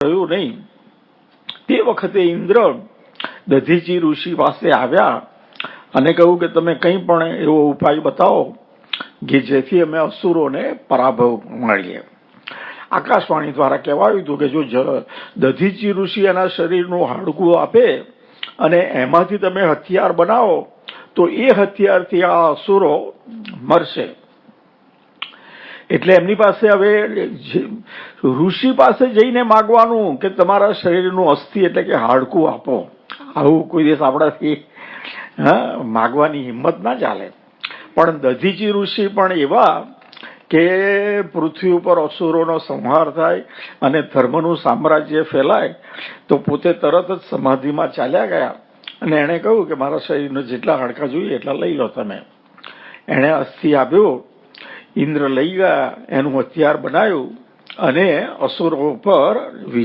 રહ્યું નહીં. તે વખતે ઇન્દ્ર દધીચી ઋષિ પાસે આવ્યા અને કહ્યું કે તમે કંઈ પણ એવો ઉપાય બતાવો કે જેથી અમે અસુરોને પરાભવ મળીએ. આકાશવાણી દ્વારા કહેવાયું હતું કે જો દધીચી ઋષિ એના શરીરનું હાડકું આપે અને એમાંથી તમે હથિયાર બનાવો તો એ હથિયારથી આ અસુરો મરશે. એટલે એમની પાસે હવે ઋષિ પાસે જઈને માગવાનું કે તમારા શરીરનું અસ્થિ એટલે કે હાડકું આપો, આવું કોઈ દિવસ આપણાથી માગવાની હિંમત ના ચાલે. પણ દધીચી ઋષિ પણ એવા કે પૃથ્વી ઉપર અસુરોનો સંહાર થાય અને ધર્મનું સામ્રાજ્ય ફેલાય તો પોતે તરત જ સમાધિમાં ચાલ્યા ગયા અને એણે કહ્યું કે મારા શરીરના જેટલા હાડકા જોઈએ એટલા લઈ લો તમે. એણે અસ્થિ આપ્યો, ઇન્દ્ર લઈ ગયા, એનું હથિયાર બનાવ્યું અને અસુરો પર વિજય